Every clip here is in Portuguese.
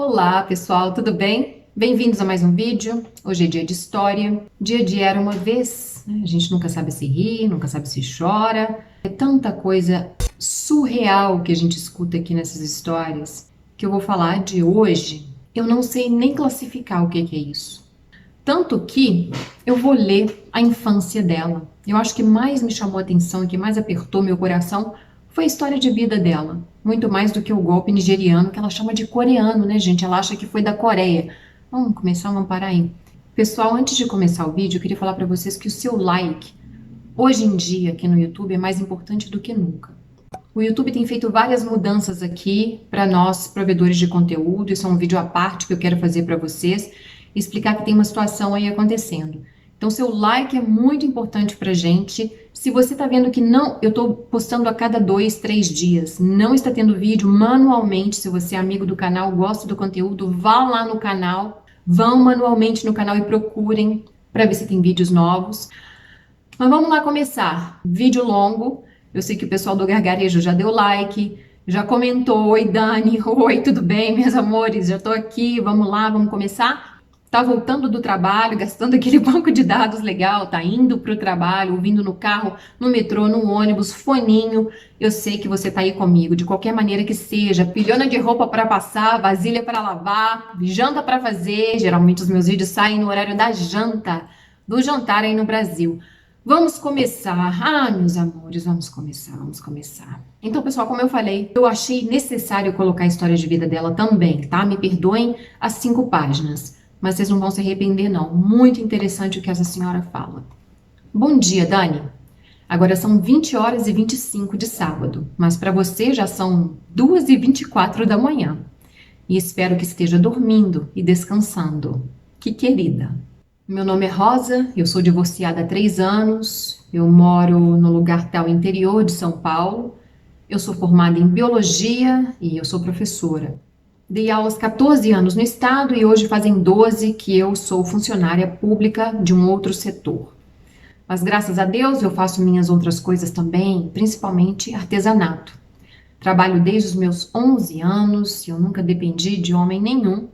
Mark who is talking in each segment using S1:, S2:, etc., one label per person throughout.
S1: Olá pessoal, tudo bem? Bem-vindos a mais um vídeo. Hoje é dia de história. Dia de era uma vez, né? A gente nunca sabe se ri, nunca sabe se chora. É tanta coisa surreal que a gente escuta aqui nessas histórias que eu vou falar de hoje. Eu não sei nem classificar o que é isso. Tanto que eu vou ler a infância dela. Eu acho que mais me chamou a atenção e que mais apertou meu coração foi a história de vida dela. Muito mais do que o golpe nigeriano, que ela chama de coreano, né, gente? Ela acha que foi da Coreia. Vamos começar, vamos parar aí. Pessoal, antes de começar o vídeo, eu queria falar para vocês que o seu like, hoje em dia, aqui no YouTube, é mais importante do que nunca. O YouTube tem feito várias mudanças aqui para nós, provedores de conteúdo. Isso é um vídeo à parte que eu quero fazer para vocês, explicar que tem uma situação aí acontecendo. Então, seu like é muito importante para gente. Se você está vendo que não, eu estou postando a cada 2, 3 dias, não está tendo vídeo manualmente. Se você é amigo do canal, gosta do conteúdo, vá lá no canal, vão manualmente no canal e procurem para ver se tem vídeos novos. Mas vamos lá começar. Vídeo longo. Eu sei que o pessoal do Gargarejo já deu like, já comentou. Oi, Dani. Oi, tudo bem, meus amores? Já tô aqui. Vamos lá, vamos começar? Tá voltando do trabalho, gastando aquele banco de dados legal, tá indo pro trabalho, ouvindo no carro, no metrô, no ônibus, foninho. Eu sei que você tá aí comigo, de qualquer maneira que seja. Pilhona de roupa para passar, vasilha para lavar, janta para fazer. Geralmente os meus vídeos saem no horário da janta, do jantar aí no Brasil. Vamos começar. Ah, meus amores, vamos começar, vamos começar. Então, pessoal, como eu falei, eu achei necessário colocar a história de vida dela também, tá? Me perdoem as 5 páginas, mas vocês não vão se arrepender, não. Muito interessante o que essa senhora fala. Bom dia, Dani. Agora são 20 horas e 25 de sábado, mas para você já são 2h24 da manhã. E espero que esteja dormindo e descansando. Que querida. Meu nome é Rosa, eu sou divorciada há 3 anos, eu moro no lugar tal interior de São Paulo, eu sou formada em biologia e eu sou professora. Dei aulas 14 anos no estado e hoje fazem 12 que eu sou funcionária pública de um outro setor. Mas graças a Deus eu faço minhas outras coisas também, principalmente artesanato. Trabalho desde os meus 11 anos e eu nunca dependi de homem nenhum,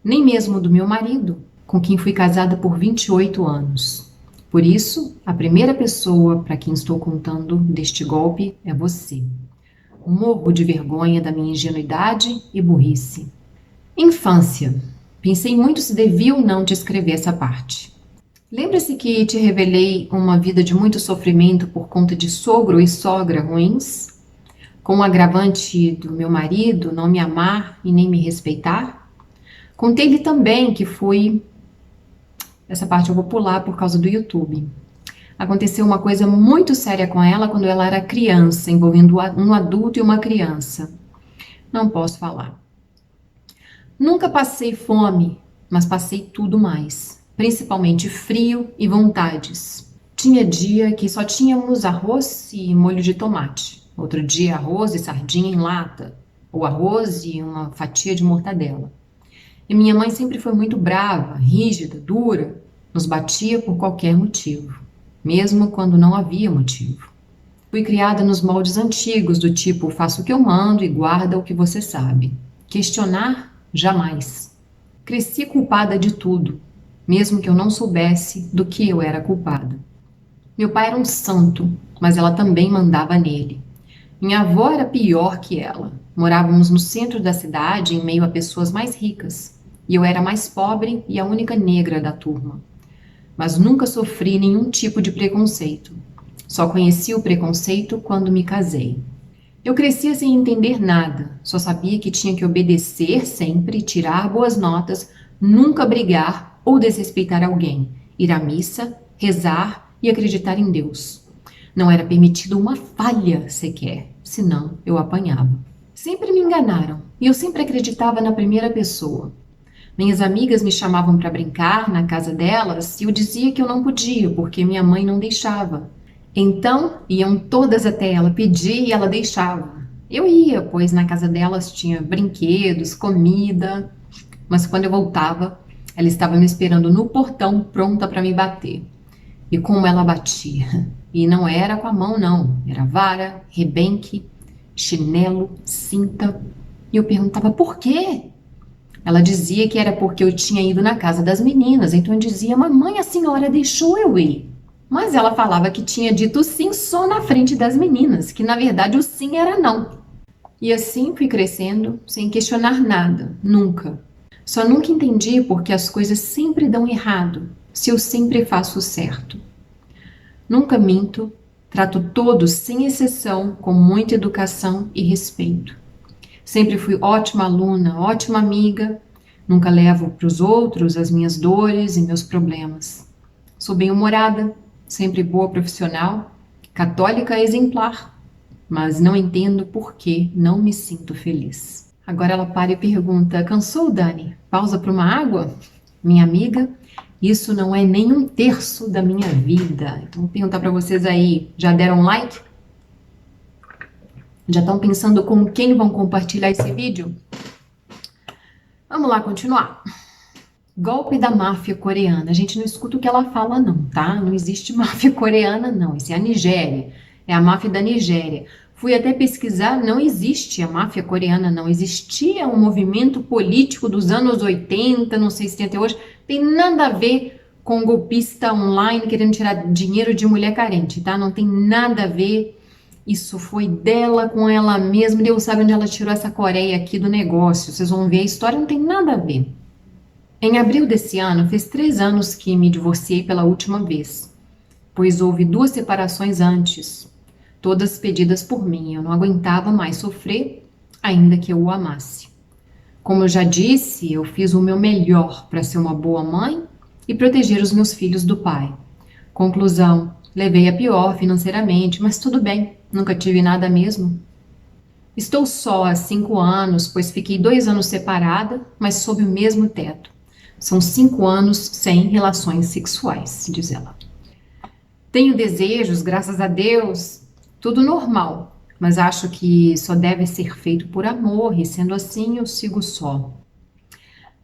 S1: nem mesmo do meu marido, com quem fui casada por 28 anos. Por isso, a primeira pessoa para quem estou contando deste golpe é você. Morro de vergonha da minha ingenuidade e burrice. Infância. Pensei muito se devia ou não te escrever essa parte. Lembra-se que te revelei uma vida de muito sofrimento por conta de sogro e sogra ruins? Com o agravante do meu marido não me amar e nem me respeitar? Contei-lhe também que fui... Essa parte eu vou pular por causa do YouTube. Aconteceu uma coisa muito séria com ela quando ela era criança, envolvendo um adulto e uma criança. Não posso falar. Nunca passei fome, mas passei tudo mais, principalmente frio e vontades. Tinha dia que só tínhamos arroz e molho de tomate. Outro dia arroz e sardinha em lata, ou arroz e uma fatia de mortadela. E minha mãe sempre foi muito brava, rígida, dura, nos batia por qualquer motivo, mesmo quando não havia motivo. Fui criada nos moldes antigos, do tipo, faça o que eu mando e guarda o que você sabe. Questionar, jamais. Cresci culpada de tudo, mesmo que eu não soubesse do que eu era culpada. Meu pai era um santo, mas ela também mandava nele. Minha avó era pior que ela. Morávamos no centro da cidade, em meio a pessoas mais ricas. E eu era mais pobre e a única negra da turma. Mas nunca sofri nenhum tipo de preconceito. Só conheci o preconceito quando me casei. Eu crescia sem entender nada. Só sabia que tinha que obedecer sempre, tirar boas notas, nunca brigar ou desrespeitar alguém, ir à missa, rezar e acreditar em Deus. Não era permitido uma falha sequer, senão eu apanhava. Sempre me enganaram e eu sempre acreditava na primeira pessoa. Minhas amigas me chamavam para brincar na casa delas e eu dizia que eu não podia porque minha mãe não deixava. Então iam todas até ela pedir e ela deixava. Eu ia, pois na casa delas tinha brinquedos, comida, mas quando eu voltava, ela estava me esperando no portão pronta para me bater. E como ela batia! E não era com a mão, não. Era vara, rebenque, chinelo, cinta. E eu perguntava, por quê? Ela dizia que era porque eu tinha ido na casa das meninas, então eu dizia, mamãe, a senhora deixou eu ir. Mas ela falava que tinha dito sim só na frente das meninas, que na verdade o sim era não. E assim fui crescendo, sem questionar nada, nunca. Só nunca entendi porque as coisas sempre dão errado, se eu sempre faço o certo. Nunca minto, trato todos, sem exceção, com muita educação e respeito. Sempre fui ótima aluna, ótima amiga, nunca levo para os outros as minhas dores e meus problemas. Sou bem-humorada, sempre boa profissional, católica exemplar, mas não entendo por que não me sinto feliz. Agora ela para e pergunta: cansou, Dani? Pausa para uma água? Minha amiga, isso não é nem um terço da minha vida. Então, vou perguntar para vocês aí: já deram like? Já estão pensando com quem vão compartilhar esse vídeo? Vamos lá continuar. Golpe da máfia coreana. A gente não escuta o que ela fala, não, tá? Não existe máfia coreana, não. Isso é a Nigéria. É a máfia da Nigéria. Fui até pesquisar, não existe a máfia coreana, não. Existia um movimento político dos anos 80, não sei se tem até hoje. Tem nada a ver com golpista online querendo tirar dinheiro de mulher carente, tá? Não tem nada a ver. Isso foi dela com ela mesma. Deus sabe onde ela tirou essa Coreia aqui do negócio. Vocês vão ver, a história não tem nada a ver. Em abril desse ano, fez 3 anos que me divorciei pela última vez, pois houve 2 separações antes, todas pedidas por mim. Eu não aguentava mais sofrer, ainda que eu o amasse. Como eu já disse, eu fiz o meu melhor para ser uma boa mãe e proteger os meus filhos do pai. Conclusão, levei a pior financeiramente, mas tudo bem, nunca tive nada mesmo. Estou só há 5 anos, pois fiquei 2 anos separada, mas sob o mesmo teto. São 5 anos sem relações sexuais, diz ela. Tenho desejos, graças a Deus, tudo normal, mas acho que só deve ser feito por amor, e sendo assim eu sigo só.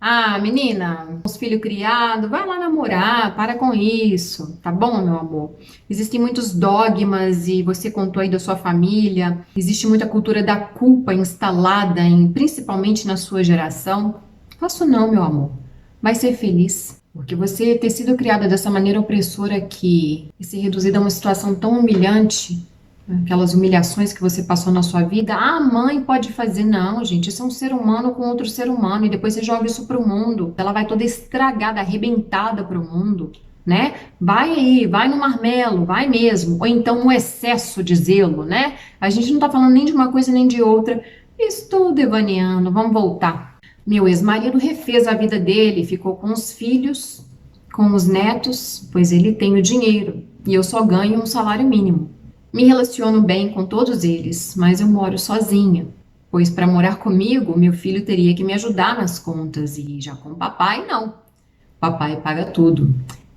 S1: Ah, menina, os filhos criados, vai lá namorar, para com isso, tá bom, meu amor? Existem muitos dogmas e você contou aí da sua família, existe muita cultura da culpa instalada principalmente na sua geração. Faço não, meu amor. Vai ser feliz, porque você ter sido criada dessa maneira opressora aqui e ser reduzida a uma situação tão humilhante, aquelas humilhações que você passou na sua vida, a mãe pode fazer. Não, gente, isso é um ser humano com outro ser humano, e depois você joga isso pro mundo, ela vai toda estragada, arrebentada pro mundo, né? Vai aí, vai no marmelo, vai mesmo, ou então um excesso de zelo, né? A gente não tá falando nem de uma coisa nem de outra. Estou devaneando, vamos voltar. Meu ex-marido refez a vida dele, ficou com os filhos, com os netos, pois ele tem o dinheiro e eu só ganho um salário mínimo. Me relaciono bem com todos eles, mas eu moro sozinha, pois para morar comigo, meu filho teria que me ajudar nas contas e já com o papai, não. Papai paga tudo.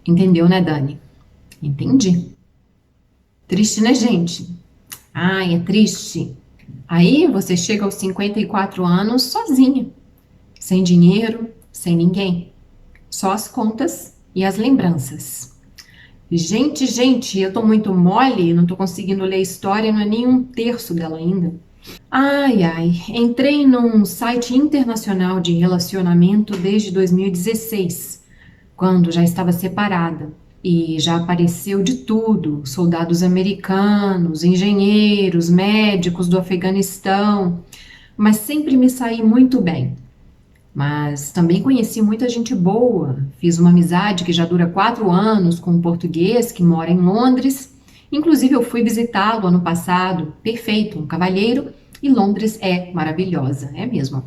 S1: Entendeu, né, Dani? Entendi. Triste, né, gente? Ai, é triste. Aí você chega aos 54 anos sozinha. Sem dinheiro, sem ninguém. Só as contas e as lembranças. Gente, eu tô muito mole, não tô conseguindo ler a história, não é nem um terço dela ainda. Ai, entrei num site internacional de relacionamento desde 2016, quando já estava separada. E já apareceu de tudo: soldados americanos, engenheiros, médicos do Afeganistão, mas sempre me saí muito bem. Mas também conheci muita gente boa, fiz uma amizade que já dura 4 anos com um português que mora em Londres. Inclusive eu fui visitá-lo ano passado, perfeito, um cavalheiro, e Londres é maravilhosa, é mesmo.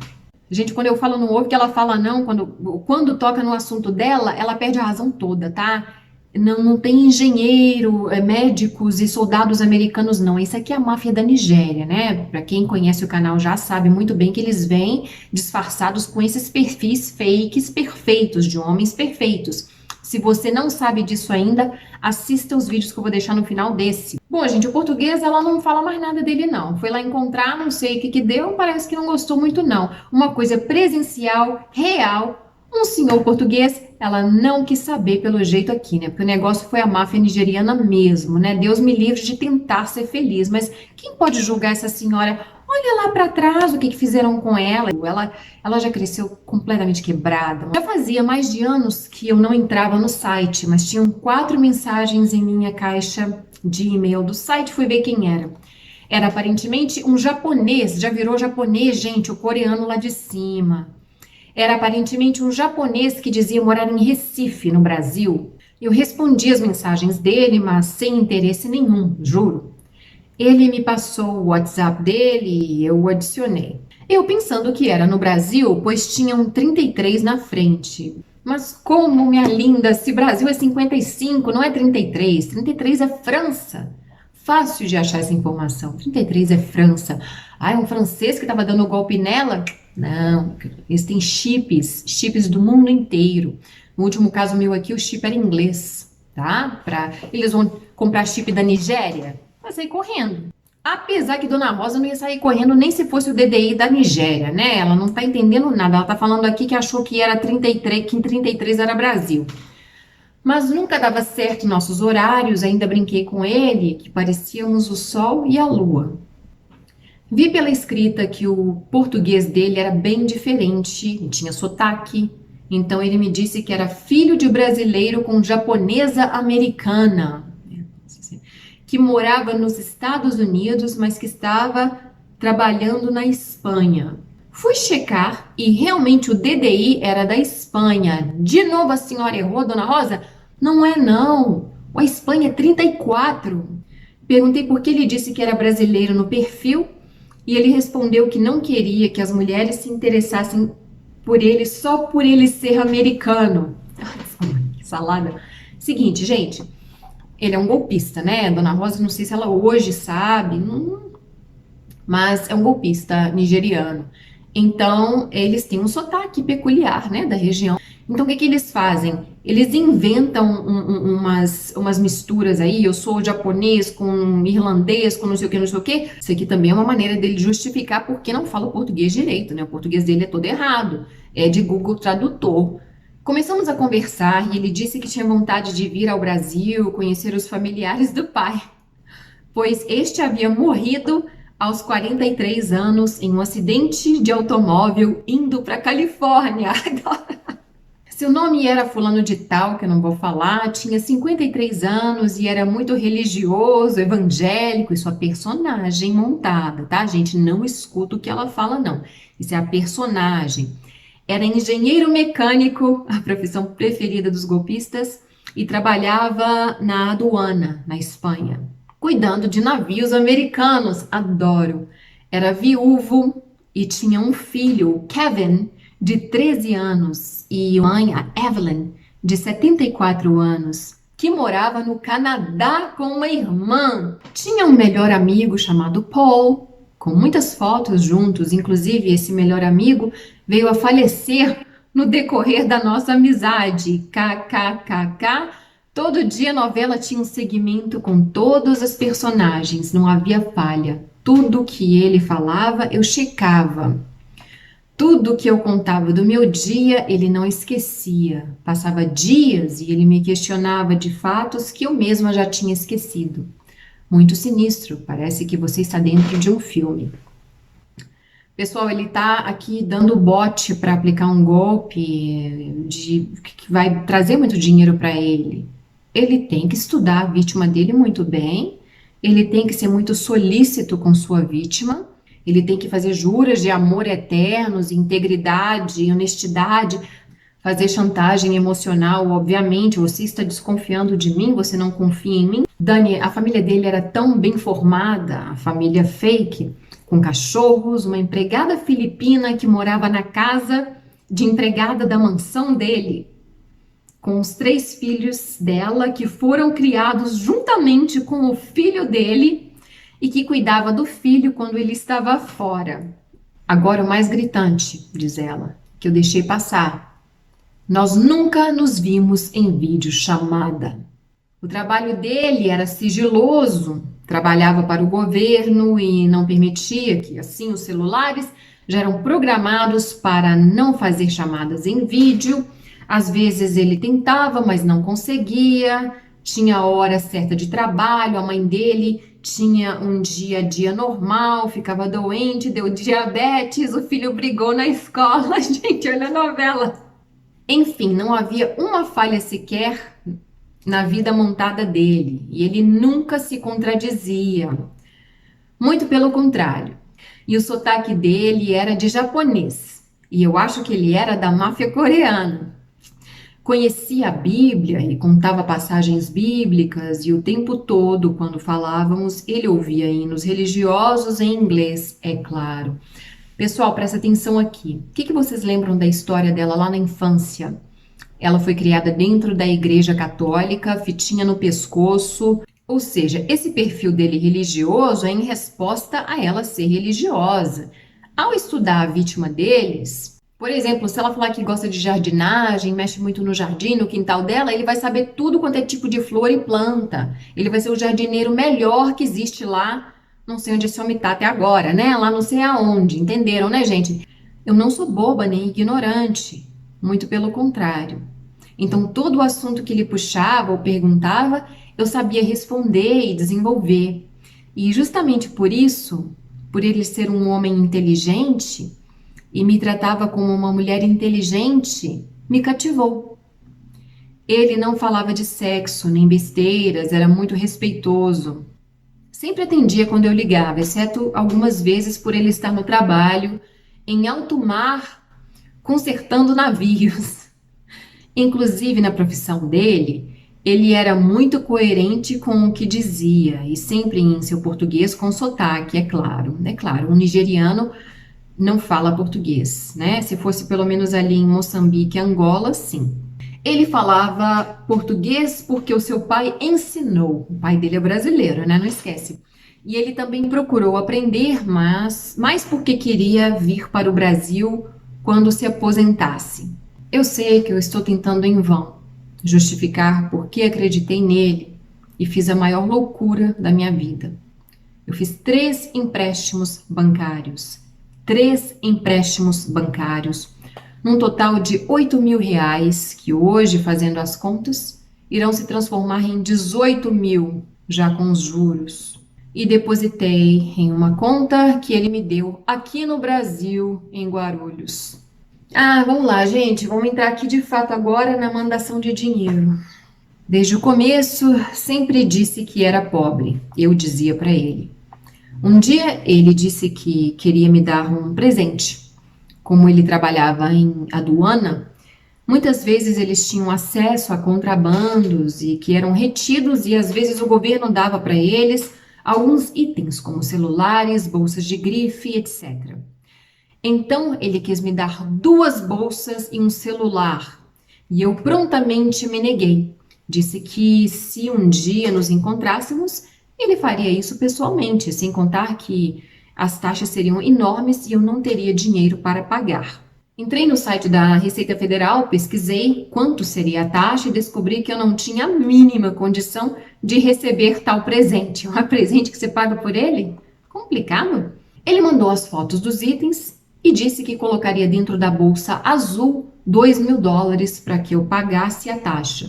S1: Gente, quando eu falo não ouve que ela fala não, quando toca no assunto dela, ela perde a razão toda, tá? Não tem engenheiro, médicos e soldados americanos, não. Isso aqui é a máfia da Nigéria, né? Para quem conhece o canal já sabe muito bem que eles vêm disfarçados com esses perfis fakes perfeitos, de homens perfeitos. Se você não sabe disso ainda, assista os vídeos que eu vou deixar no final desse. Bom, gente, o português, ela não fala mais nada dele, não. Foi lá encontrar, não sei o que deu, parece que não gostou muito, não. Uma coisa presencial, real. Um senhor português, ela não quis saber pelo jeito aqui, né? Porque o negócio foi a máfia nigeriana mesmo, né? Deus me livre de tentar ser feliz, mas quem pode julgar essa senhora Olha lá para trás o que fizeram com ela. Ela já cresceu completamente quebrada. Já fazia mais de anos que eu não entrava no site, mas tinham 4 mensagens em minha caixa de e-mail do site. Fui ver quem era. Era aparentemente um japonês, já virou japonês, gente, o coreano lá de cima. Era aparentemente um japonês que dizia morar em Recife, no Brasil. Eu respondi as mensagens dele, mas sem interesse nenhum, juro. Ele me passou o WhatsApp dele e eu o adicionei. Eu pensando que era no Brasil, pois tinha um 33 na frente. Mas como, minha linda, se Brasil é 55, não é 33. 33 é França. Fácil de achar essa informação. 33 é França. Ah, é um francês que estava dando golpe nela? Não, eles têm chips do mundo inteiro. No último caso meu aqui, o chip era inglês, tá? Eles vão comprar chip da Nigéria? Vai sair correndo. Apesar que Dona Rosa não ia sair correndo nem se fosse o DDI da Nigéria, né? Ela não tá entendendo nada. Ela tá falando aqui que achou que era 33, que em 33 era Brasil. Mas nunca dava certo nossos horários, ainda brinquei com ele, que parecíamos o sol e a lua. Vi pela escrita que o português dele era bem diferente, tinha sotaque, então ele me disse que era filho de brasileiro com japonesa americana, que morava nos Estados Unidos, mas que estava trabalhando na Espanha. Fui checar e realmente o DDI era da Espanha. De novo a senhora errou, Dona Rosa? Não é não. A Espanha é 34. Perguntei por que ele disse que era brasileiro no perfil e ele respondeu que não queria que as mulheres se interessassem por ele só por ele ser americano. Que salada. Seguinte, gente, ele é um golpista, né? Dona Rosa, não sei se ela hoje sabe, mas é um golpista nigeriano. Então, eles têm um sotaque peculiar, né, da região. Então, o que eles fazem? Eles inventam umas misturas aí, eu sou japonês com irlandês, com não sei o que, não sei o que. Isso aqui também é uma maneira dele justificar porque não fala o português direito, né? O português dele é todo errado, é de Google Tradutor. Começamos a conversar e ele disse que tinha vontade de vir ao Brasil, conhecer os familiares do pai, pois este havia morrido aos 43 anos em um acidente de automóvel indo para Califórnia. Seu nome era fulano de tal, que eu não vou falar, tinha 53 anos e era muito religioso, evangélico, e sua personagem montada, tá, gente? Não escuta o que ela fala, não. Isso é a personagem. Era engenheiro mecânico, a profissão preferida dos golpistas, e trabalhava na aduana, na Espanha, cuidando de navios americanos. Adoro. Era viúvo e tinha um filho, o Kevin, de 13 anos, e mãe, a Evelyn, de 74 anos, que morava no Canadá com uma irmã. Tinha um melhor amigo chamado Paul, com muitas fotos juntos, inclusive esse melhor amigo veio a falecer no decorrer da nossa amizade. KKKK. Todo dia a novela tinha um segmento com todos os personagens, não havia falha. Tudo que ele falava, eu checava. Tudo que eu contava do meu dia, ele não esquecia. Passava dias e ele me questionava de fatos que eu mesma já tinha esquecido. Muito sinistro, parece que você está dentro de um filme. Pessoal, ele está aqui dando bote para aplicar um golpe que vai trazer muito dinheiro para ele. Ele tem que estudar a vítima dele muito bem, ele tem que ser muito solícito com sua vítima, ele tem que fazer juras de amor eternos, integridade, honestidade, fazer chantagem emocional. Obviamente, você está desconfiando de mim, você não confia em mim. Dani, a família dele era tão bem formada, a família fake, com cachorros, uma empregada filipina que morava na casa de empregada da mansão dele, com os 3 filhos dela que foram criados juntamente com o filho dele e que cuidava do filho quando ele estava fora. Agora o mais gritante, diz ela, que eu deixei passar. Nós nunca nos vimos em videochamada. O trabalho dele era sigiloso, trabalhava para o governo e não permitia que, assim, os celulares já eram programados para não fazer chamadas em vídeo. Às vezes ele tentava, mas não conseguia. Tinha a hora certa de trabalho, a mãe dele tinha um dia a dia normal, ficava doente, deu diabetes, o filho brigou na escola. Gente, olha a novela. Enfim, não havia uma falha sequer na vida montada dele, e ele nunca se contradizia. Muito pelo contrário. E o sotaque dele era de japonês, e eu acho que ele era da máfia coreana. Conhecia a Bíblia e contava passagens bíblicas, e o tempo todo, quando falávamos, ele ouvia hinos religiosos em inglês, é claro. Pessoal, presta atenção aqui. O que vocês lembram da história dela lá na infância? Ela foi criada dentro da Igreja Católica, fitinha no pescoço. Ou seja, esse perfil dele religioso é em resposta a ela ser religiosa. Ao estudar a vítima deles, por exemplo, se ela falar que gosta de jardinagem, mexe muito no jardim, no quintal dela, ele vai saber tudo quanto é tipo de flor e planta. Ele vai ser o jardineiro melhor que existe lá. Não sei onde esse homem tá até agora, né? Lá não sei aonde. Entenderam, né, gente? Eu não sou boba nem ignorante. Muito pelo contrário. Então, todo o assunto que ele puxava ou perguntava, eu sabia responder e desenvolver. E justamente por isso, por ele ser um homem inteligente e me tratava como uma mulher inteligente, me cativou. Ele não falava de sexo nem besteiras, era muito respeitoso. Sempre atendia quando eu ligava, exceto algumas vezes por ele estar no trabalho, em alto mar, consertando navios. Inclusive, na profissão dele, ele era muito coerente com o que dizia, e sempre em seu português com sotaque, é claro. É claro, um nigeriano não fala português, né? Se fosse pelo menos ali em Moçambique, Angola, sim. Ele falava português porque o seu pai ensinou. O pai dele é brasileiro, né? Não esquece. E ele também procurou aprender, mas mais porque queria vir para o Brasil quando se aposentasse. Eu sei que eu estou tentando em vão justificar por que acreditei nele e fiz a maior loucura da minha vida. Eu fiz 3 empréstimos bancários. 3 empréstimos bancários, num total de R$ 8.000, que hoje, fazendo as contas, irão se transformar em 18 mil, já com os juros. E depositei em uma conta que ele me deu aqui no Brasil, em Guarulhos. Ah, vamos lá, gente, vamos entrar aqui de fato agora na mandação de dinheiro. Desde o começo, sempre disse que era pobre, eu dizia para ele. Um dia ele disse que queria me dar um presente. Como ele trabalhava em aduana, muitas vezes eles tinham acesso a contrabandos e que eram retidos e às vezes o governo dava para eles alguns itens como celulares, bolsas de grife, etc. Então ele quis me dar 2 bolsas e um celular e eu prontamente me neguei. Disse que se um dia nos encontrássemos, ele faria isso pessoalmente, sem contar que as taxas seriam enormes e eu não teria dinheiro para pagar. Entrei no site da Receita Federal, pesquisei quanto seria a taxa e descobri que eu não tinha a mínima condição de receber tal presente. Um presente que você paga por ele? Complicado. Ele mandou as fotos dos itens e disse que colocaria dentro da bolsa azul $2.000 para que eu pagasse a taxa.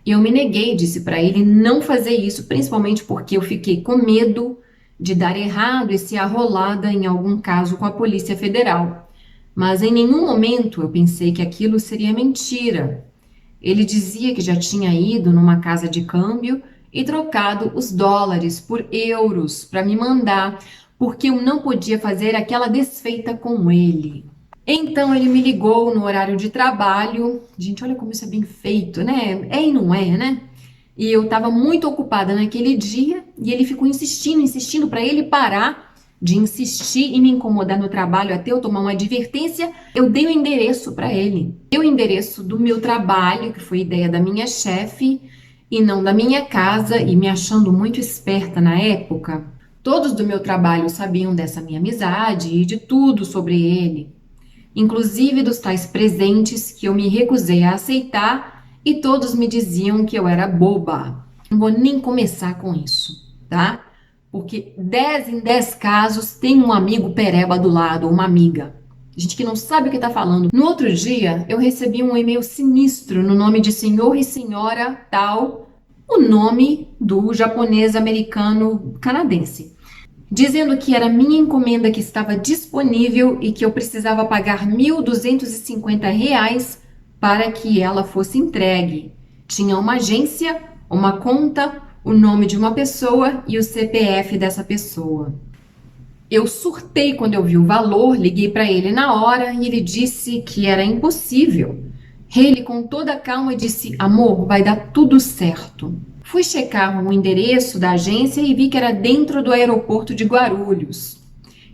S1: Eu me neguei, disse para ele não fazer isso, principalmente porque eu fiquei com medo de dar errado e ser arrolada em algum caso com a Polícia Federal. Mas em nenhum momento eu pensei que aquilo seria mentira. Ele dizia que já tinha ido numa casa de câmbio e trocado os dólares por euros para me mandar, porque eu não podia fazer aquela desfeita com ele. Então ele me ligou no horário de trabalho. Gente, olha como isso é bem feito, né? É e não é, né? E eu estava muito ocupada naquele dia e ele ficou insistindo para ele parar de insistir e me incomodar no trabalho até eu tomar uma advertência. Eu dei o endereço para ele. Dei o endereço do meu trabalho, que foi ideia da minha chefe e não da minha casa, e me achando muito esperta na época. Todos do meu trabalho sabiam dessa minha amizade e de tudo sobre ele, inclusive dos tais presentes que eu me recusei a aceitar e todos me diziam que eu era boba. Não vou nem começar com isso, tá? Porque 10 em 10 casos tem um amigo pereba do lado, ou uma amiga. Gente que não sabe o que tá falando. No outro dia, eu recebi um e-mail sinistro no nome de senhor e senhora tal, o nome do japonês americano canadense, dizendo que era minha encomenda que estava disponível e que eu precisava pagar R$ 1.250 para que ela fosse entregue. Tinha uma agência, uma conta, o nome de uma pessoa e o CPF dessa pessoa. Eu surtei quando eu vi o valor, liguei para ele na hora e ele disse que era impossível. Ele, com toda a calma, disse: amor, vai dar tudo certo. Fui checar o endereço da agência e vi que era dentro do aeroporto de Guarulhos.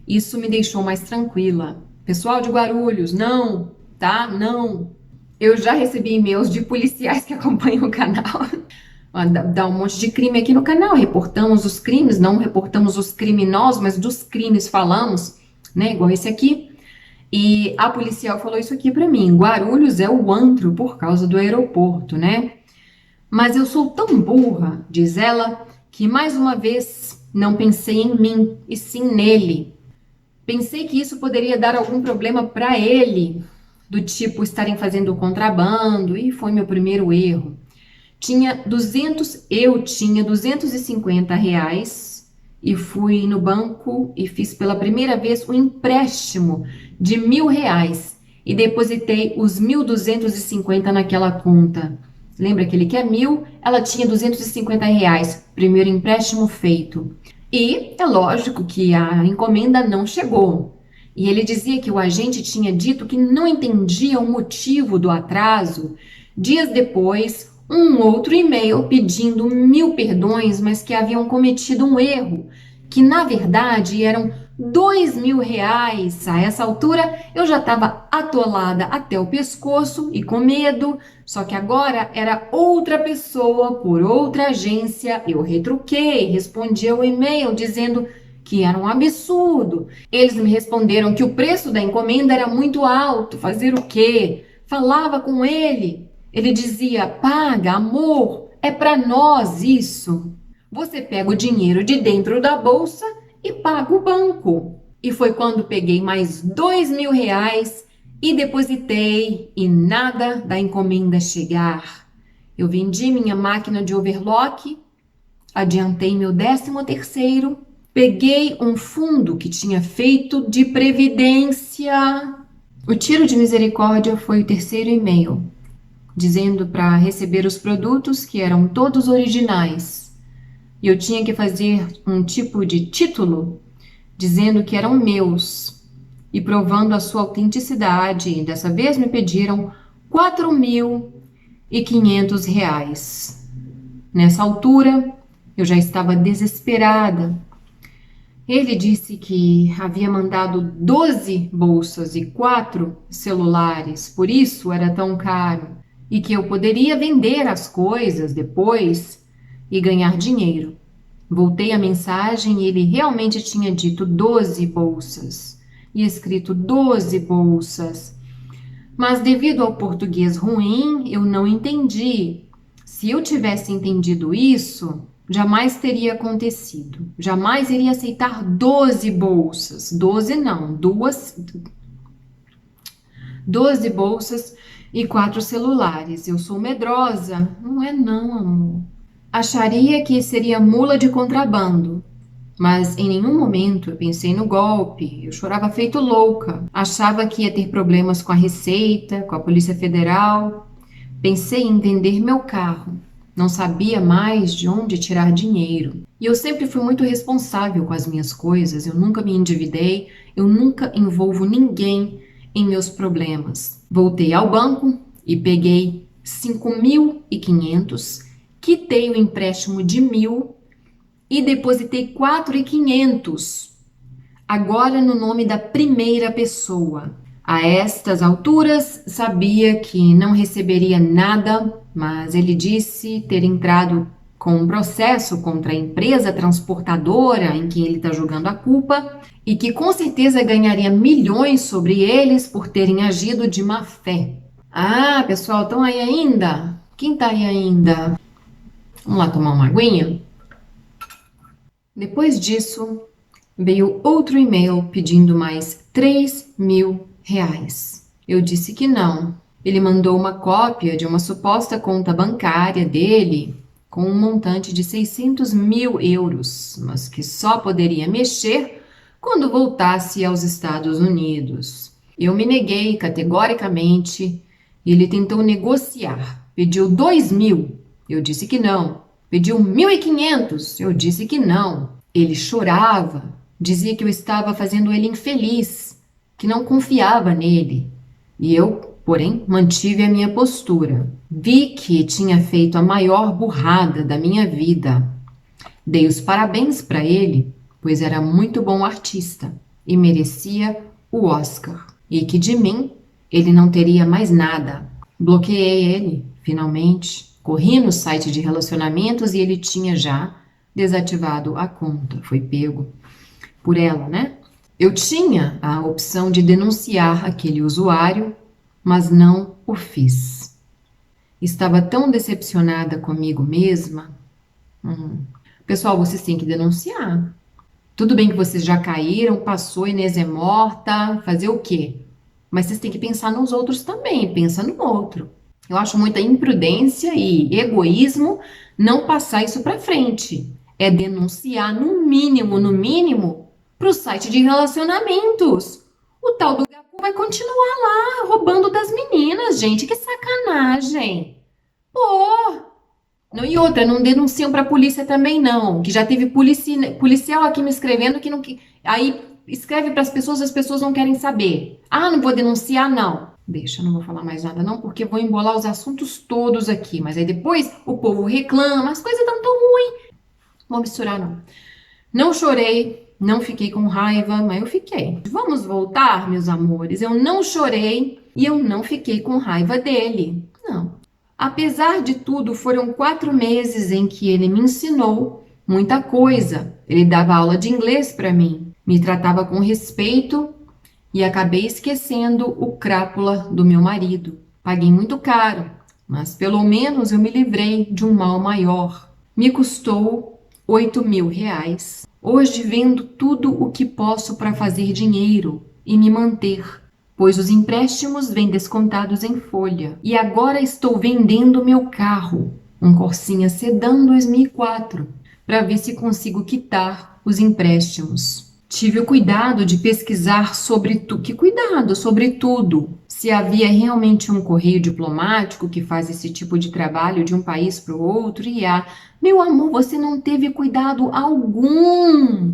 S1: Isso me deixou mais tranquila. Pessoal de Guarulhos, não, tá? Não. Eu já recebi e-mails de policiais que acompanham o canal. Dá um monte de crime aqui no canal, reportamos os crimes, não reportamos os criminosos, mas dos crimes falamos, né, igual esse aqui. E a policial falou isso aqui pra mim: Guarulhos é o antro por causa do aeroporto, né? Mas eu sou tão burra, diz ela, que mais uma vez não pensei em mim, e sim nele. Pensei que isso poderia dar algum problema pra ele, do tipo estarem fazendo contrabando, e foi meu primeiro erro. Eu tinha R$ 250 e fui no banco e fiz pela primeira vez um empréstimo de R$ 1.000 e depositei os 1.250 naquela conta. Lembra que ele quer 1.000? Ela tinha R$ 250, primeiro empréstimo feito. E é lógico que a encomenda não chegou. E ele dizia que o agente tinha dito que não entendia o motivo do atraso. Dias depois, um outro e-mail pedindo 1.000 perdões, mas que haviam cometido um erro, que na verdade eram R$ 2.000. A essa altura eu já estava atolada até o pescoço e com medo, só que agora era outra pessoa por outra agência. Eu retruquei, respondi ao e-mail dizendo que era um absurdo. Eles me responderam que o preço da encomenda era muito alto. Fazer o quê? Falava com ele. Ele dizia: paga, amor, é para nós isso. Você pega o dinheiro de dentro da bolsa e paga o banco. E foi quando peguei mais R$ 2.000 e depositei e nada da encomenda chegar. Eu vendi minha máquina de overlock, adiantei meu 13º, peguei um fundo que tinha feito de previdência. O tiro de misericórdia foi o terceiro e-mail, dizendo para receber os produtos que eram todos originais. E eu tinha que fazer um tipo de título dizendo que eram meus e provando a sua autenticidade. E dessa vez me pediram R$ 4.500. Nessa altura, eu já estava desesperada. Ele disse que havia mandado 12 bolsas e 4 celulares, por isso era tão caro, e que eu poderia vender as coisas depois e ganhar dinheiro. Voltei a mensagem e ele realmente tinha dito 12 bolsas e escrito 12 bolsas. Mas devido ao português ruim, eu não entendi. Se eu tivesse entendido isso, jamais teria acontecido. Jamais iria aceitar 12 bolsas. 12 não, 12 bolsas e 4 celulares. Eu sou medrosa. Não é não, amor. Acharia que seria mula de contrabando. Mas em nenhum momento eu pensei no golpe. Eu chorava feito louca. Achava que ia ter problemas com a Receita, com a Polícia Federal. Pensei em vender meu carro. Não sabia mais de onde tirar dinheiro. E eu sempre fui muito responsável com as minhas coisas. Eu nunca me endividei. Eu nunca envolvo ninguém em meus problemas. Voltei ao banco e peguei 5.500, quitei o empréstimo de 1.000 e depositei 4.500, agora no nome da primeira pessoa. A estas alturas, sabia que não receberia nada, mas ele disse ter entrado com um processo contra a empresa transportadora em que ele está jogando a culpa e que com certeza ganharia milhões sobre eles por terem agido de má fé. Ah, pessoal, estão aí ainda? Quem tá aí ainda? Vamos lá tomar uma aguinha? Depois disso, veio outro e-mail pedindo mais R$ 3.000. Eu disse que não. Ele mandou uma cópia de uma suposta conta bancária dele com um montante de 600 mil euros, mas que só poderia mexer quando voltasse aos Estados Unidos. Eu me neguei categoricamente. Ele tentou negociar, pediu 2.000, eu disse que não. Pediu 1.500, eu disse que não. Ele chorava, dizia que eu estava fazendo ele infeliz, que não confiava nele. E eu, porém, mantive a minha postura. Vi que tinha feito a maior burrada da minha vida. Dei os parabéns para ele, pois era muito bom artista e merecia o Oscar. E que de mim ele não teria mais nada. Bloqueei ele, finalmente. Corri no site de relacionamentos e ele tinha já desativado a conta. Foi pego por ela, né? Eu tinha a opção de denunciar aquele usuário, mas não o fiz. Estava tão decepcionada comigo mesma. Pessoal, vocês têm que denunciar. Tudo bem que vocês já caíram, passou, Inês é morta, fazer o quê? Mas vocês têm que pensar nos outros também, pensa no outro. Eu acho muita imprudência e egoísmo não passar isso para frente. É denunciar no mínimo, para o site de relacionamentos. O tal do Gaku vai continuar lá roubando das meninas, gente. Que sacanagem. Pô! Não, e outra, não denunciam para a polícia também não, que já teve policial aqui me escrevendo que não... Aí escreve para as pessoas não querem saber. Ah, não vou denunciar, não. Deixa, não vou falar mais nada não, porque vou embolar os assuntos todos aqui. Mas aí depois o povo reclama, as coisas estão tão ruins. Não vou misturar, não. Não chorei, não fiquei com raiva, mas eu fiquei. Vamos voltar, meus amores. Eu não chorei e eu não fiquei com raiva dele. Não. Apesar de tudo, foram 4 meses em que ele me ensinou muita coisa. Ele dava aula de inglês para mim, me tratava com respeito e acabei esquecendo o crápula do meu marido. Paguei muito caro, mas pelo menos eu me livrei de um mal maior. Me custou 8.000 reais. Hoje vendo tudo o que posso para fazer dinheiro e me manter, pois os empréstimos vêm descontados em folha. E agora estou vendendo meu carro, um Corsinha Sedan 2004, para ver se consigo quitar os empréstimos. Tive o cuidado de pesquisar sobre tudo. Que cuidado? Sobre tudo. Se havia realmente um correio diplomático que faz esse tipo de trabalho de um país para o outro, e meu amor, você não teve cuidado algum.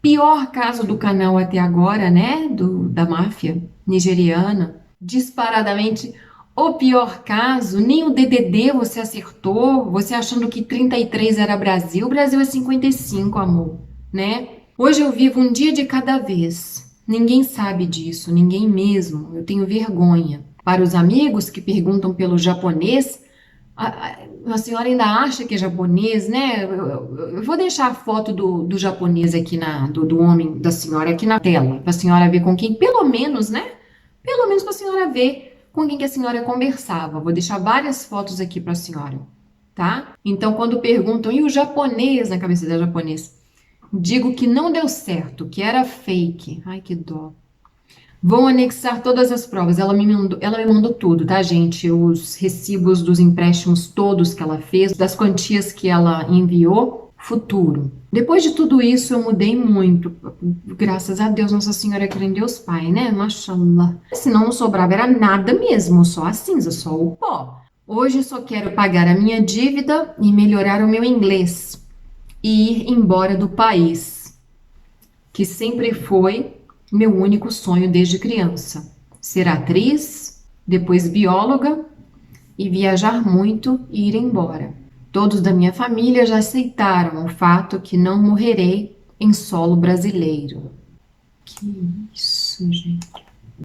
S1: Pior caso do canal até agora, né? Da máfia nigeriana. Disparadamente, o pior caso, nem o DDD você acertou, você achando que 33 era Brasil, Brasil é 55, amor, né? Hoje eu vivo um dia de cada vez. Ninguém sabe disso, ninguém mesmo. Eu tenho vergonha. Para os amigos que perguntam pelo japonês, a senhora ainda acha que é japonês, né? Eu vou deixar a foto do japonês aqui do homem da senhora aqui na tela, para a senhora ver com quem, pelo menos, né? Pelo menos para a senhora ver com quem que a senhora conversava. Vou deixar várias fotos aqui para a senhora, tá? Então, quando perguntam, e o japonês na cabeça da japonês? Digo que não deu certo, que era fake. Ai, que dó. Vou anexar todas as provas. Ela me mandou tudo, tá, gente? Os recibos dos empréstimos todos que ela fez, das quantias que ela enviou, futuro. Depois de tudo isso, eu mudei muito. Graças a Deus, Nossa Senhora crê em Deus Pai, né? Mashallah. Senão não sobrava, era nada mesmo, só a cinza, só o pó. Hoje só quero pagar a minha dívida e melhorar o meu inglês e ir embora do país, que sempre foi meu único sonho desde criança. Ser atriz, depois bióloga e viajar muito e ir embora. Todos da minha família já aceitaram o fato que não morrerei em solo brasileiro. Que isso, gente.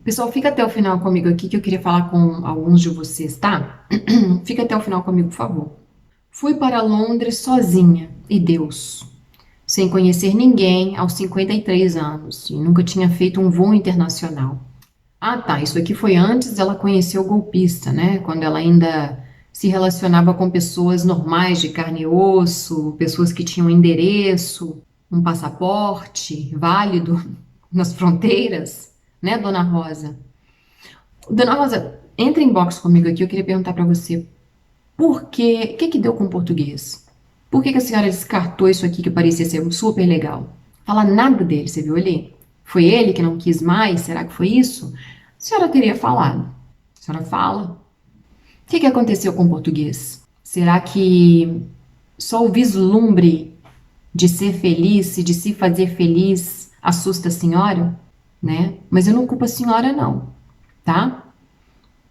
S1: Pessoal, fica até o final comigo aqui que eu queria falar com alguns de vocês, tá? Fica até o final comigo, por favor. Fui para Londres sozinha e Deus, sem conhecer ninguém aos 53 anos e nunca tinha feito um voo internacional. Ah, tá, isso aqui foi antes dela conhecer o golpista, né? Quando ela ainda se relacionava com pessoas normais de carne e osso, pessoas que tinham endereço, um passaporte válido nas fronteiras, né, Dona Rosa? Dona Rosa, entra em box comigo aqui, eu queria perguntar para você. Por quê? O que que deu com o português? Por que que a senhora descartou isso aqui que parecia ser super legal? Fala nada dele, você viu ali? Foi ele que não quis mais? Será que foi isso? A senhora teria falado. A senhora fala. O que que aconteceu com o português? Será que só o vislumbre de ser feliz e de se fazer feliz assusta a senhora? Né? Mas eu não culpo a senhora, não, tá?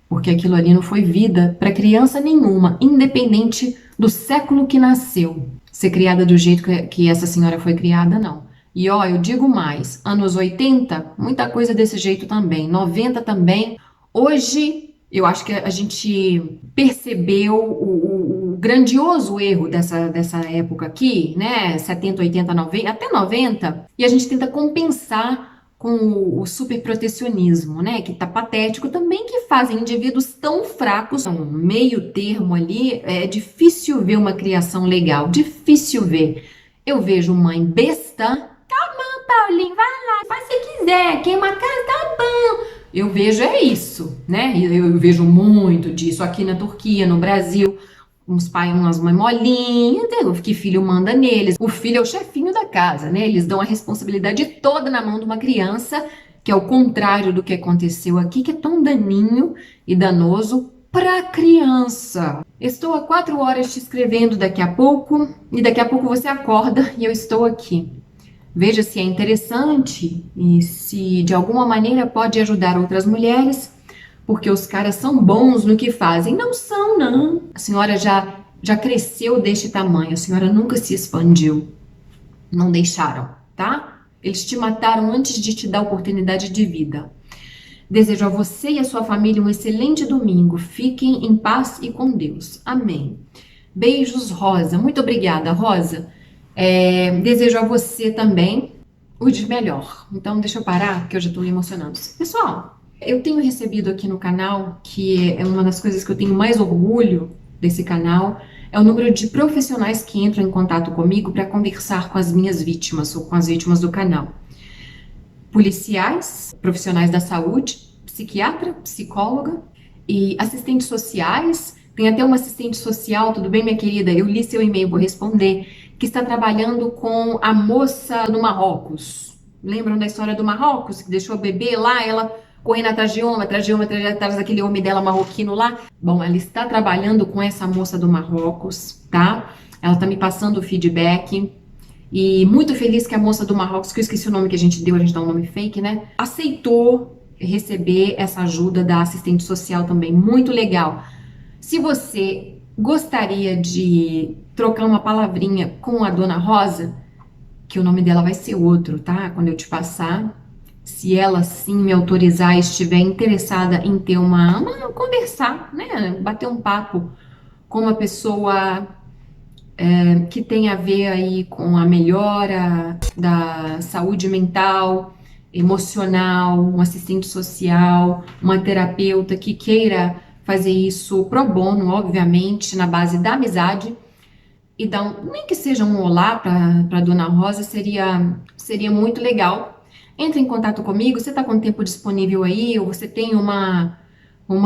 S1: Porque aquilo ali não foi vida para criança nenhuma, independente do século que nasceu, ser criada do jeito que essa senhora foi criada, não. E ó, eu digo mais, anos 80, muita coisa desse jeito também, 90 também. Hoje, eu acho que a gente percebeu o grandioso erro dessa época aqui, né? 70, 80, 90, até 90, e a gente tenta compensar com o superprotecionismo, né, que tá patético também, que fazem indivíduos tão fracos, um meio termo ali, é difícil ver uma criação legal, difícil ver. Eu vejo mãe besta, tá bom, Paulinho, vai lá, faz o que você quiser, queima a casa, tá bom. Eu vejo é isso, né, eu vejo muito disso aqui na Turquia, no Brasil, uns pais, umas mães molinhas, que filho manda neles. O filho é o chefinho da casa, né? Eles dão a responsabilidade toda na mão de uma criança, que é o contrário do que aconteceu aqui, que é tão daninho e danoso para criança. Estou há 4 horas te escrevendo daqui a pouco, e daqui a pouco você acorda e eu estou aqui. Veja se é interessante e se de alguma maneira pode ajudar outras mulheres, porque os caras são bons no que fazem. Não são, não. A senhora já cresceu deste tamanho, a senhora nunca se expandiu. Não deixaram, tá? Eles te mataram antes de te dar oportunidade de vida. Desejo a você e a sua família um excelente domingo. Fiquem em paz e com Deus. Amém. Beijos, Rosa. Muito obrigada, Rosa. Desejo a você também o de melhor. Então, deixa eu parar, porque eu já estou me emocionando. Pessoal, eu tenho recebido aqui no canal, que é uma das coisas que eu tenho mais orgulho desse canal, é o número de profissionais que entram em contato comigo para conversar com as minhas vítimas ou com as vítimas do canal. Policiais, profissionais da saúde, psiquiatra, psicóloga e assistentes sociais. Tem até uma assistente social, tudo bem, minha querida? Eu li seu e-mail, vou responder, que está trabalhando com a moça no Marrocos. Lembram da história do Marrocos, que deixou o bebê lá, ela correndo atrás de homem, atrás daquele homem dela marroquino lá? Bom, ela está trabalhando com essa moça do Marrocos, tá? Ela está me passando o feedback. E muito feliz que a moça do Marrocos, que eu esqueci o nome que a gente deu, a gente dá um nome fake, né? Aceitou receber essa ajuda da assistente social também. Muito legal. Se você gostaria de trocar uma palavrinha com a Dona Rosa, que o nome dela vai ser outro, tá? Quando eu te passar, se ela sim me autorizar, estiver interessada em ter conversar, né? Bater um papo com uma pessoa que tem a ver aí com a melhora da saúde mental, emocional, um assistente social, uma terapeuta que queira fazer isso pro bono, obviamente, na base da amizade, e dar nem que seja um olá para Dona Rosa, seria muito legal. Entre em contato comigo, você está com tempo disponível aí, ou você tem uma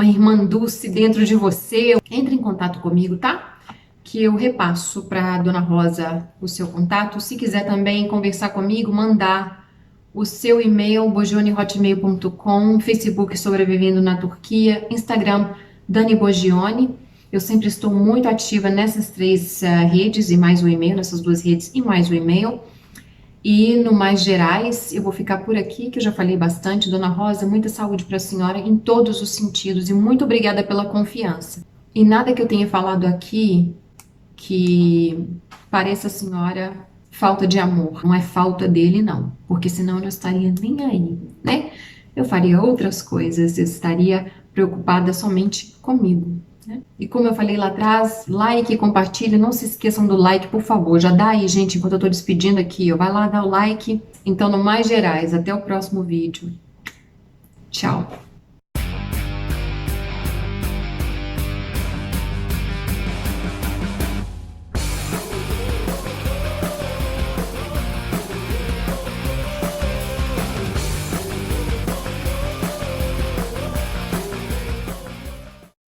S1: irmã Dulce dentro de você, entre em contato comigo, tá? Que eu repasso para Dona Rosa o seu contato. Se quiser também conversar comigo, mandar o seu e-mail, bogione@hotmail.com, Facebook Sobrevivendo na Turquia, Instagram Dani Bogione. Eu sempre estou muito ativa nessas 3 redes e mais o e-mail, nessas 2 redes e mais o e-mail. E no mais gerais, eu vou ficar por aqui, que eu já falei bastante. Dona Rosa, muita saúde para a senhora em todos os sentidos e muito obrigada pela confiança. E nada que eu tenha falado aqui que pareça a senhora falta de amor. Não é falta dele, não, porque senão eu não estaria nem aí, né? Eu faria outras coisas, eu estaria preocupada somente comigo, né? E como eu falei lá atrás, like e compartilha, não se esqueçam do like, por favor. Já dá aí, gente, enquanto eu tô despedindo aqui, ó, vai lá dar o like. Então, no mais gerais, até o próximo vídeo. Tchau.